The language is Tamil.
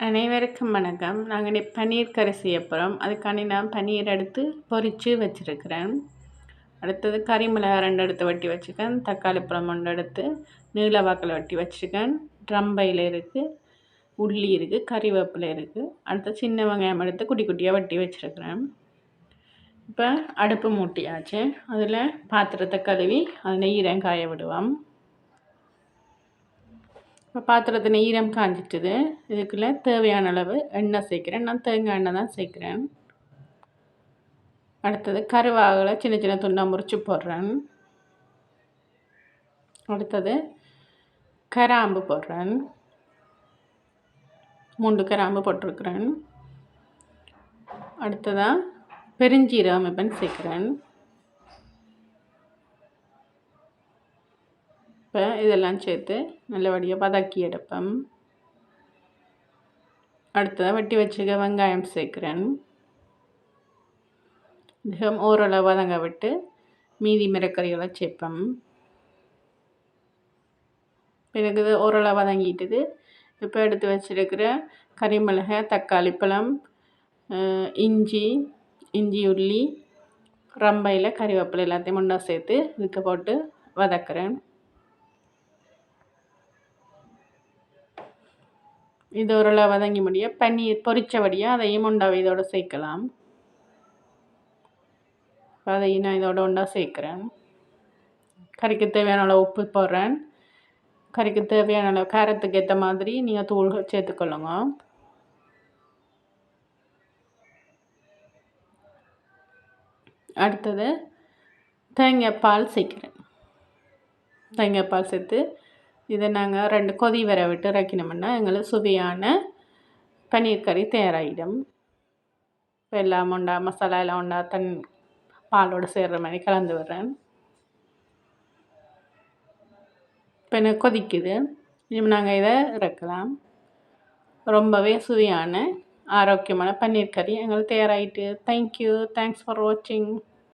அனைவருக்கும் வணக்கம். நாங்கள் இன்னைக்கு பன்னீர் கறி செய்ய போகிறோம். அதுக்காண்டி நான் பன்னீர் எடுத்து பொரித்து வச்சுருக்கிறேன். அடுத்தது கறி மிளகாய் 2 எடுத்து வெட்டி வச்சுருக்கேன். தக்காளி பழம் 1 எடுத்து நீல வாக்கில் வெட்டி வச்சுருக்கேன். ட்ரம்பையில் இருக்குது, உள்ளி இருக்குது, கறிவேப்பிலை இருக்குது. அடுத்து சின்ன வெங்காயம் எடுத்து குட்டி குட்டியாக வெட்டி வச்சுருக்கிறேன். இப்போ அடுப்பு மூட்டியாச்சு. அதில் பாத்திரத்தை கழுவி அதில் ஈரம் காய விடுவோம். இப்போ பாத்திரத்தில் ஈரம் காஞ்சிட்டுது. இதுக்குள்ள தேவையான அளவு எண்ணெய் சேர்க்குறேன். நான் தேங்காய் எண்ணெய் தான் சேர்க்குறேன். அடுத்தது கருவேப்பிலை சின்ன சின்ன துண்டாக முறித்து போடுறேன். அடுத்தது கிராம்பு போடுறேன். 3 கிராம்பு போட்டிருக்கிறேன். அடுத்ததாக பெருஞ்சீரகம் இப்போ சேர்க்குறேன். இப்போ இதெல்லாம் சேர்த்து நல்லபடியாக வதக்கி எடுப்பேன். அடுத்ததாக வெட்டி வச்சுக்க வெங்காயம் சேர்க்குறேன். மிகவும் ஓரளவு வதங்க விட்டு மீதி மிரக்கறிகளை சேர்ப்பேன். எனக்கு இது ஓரளவு வதங்கிட்டுது. இப்போ எடுத்து வச்சுருக்கிற கறி மிளகாய், தக்காளி பழம், இஞ்சி உள்ளி, ரம்பையில் கறிவேப்பிலை எல்லாத்தையும் ஒன்றா சேர்த்து இதுக்கு போட்டு வதக்குறேன். இது ஓரளவு வதங்கி முடிய பன்னீர் பொரிச்சபடியாக அதையும் ஒன்றாவே இதோட சேர்க்கலாம். அதையும் நான் இதோட ஒன்றா சேர்க்குறேன். கறிக்கு தேவையான அளவு உப்பு போடுறேன். கறிக்கு தேவையான அளவு காரத்துக்கு ஏற்ற மாதிரி நீங்கள் தூள்கள் சேர்த்துக்கொள்ளுங்க. அடுத்தது தேங்காய் பால் சேர்க்குறேன். தேங்காய் பால் சேர்த்து இதை நாங்கள் 2 கொதி வர விட்டு இறக்கினோம்னா எங்களுக்கு சுவையான பன்னீர் கறி தயாராகிடும். இப்போ எல்லாம் ஒன்றா மசாலா எல்லாம் ஒன்றா பாலோடு சேர்கிற மாதிரி கலந்து விடுறேன். இப்போ எனக்கு கொதிக்குது. இனிமேல் நாங்கள் இதை இறக்கலாம். ரொம்பவே சுவையான ஆரோக்கியமான பன்னீர் கறி எங்களுக்கு தயாராகிட்டு. தேங்க்யூ. தேங்க்ஸ் ஃபார் வாட்சிங்.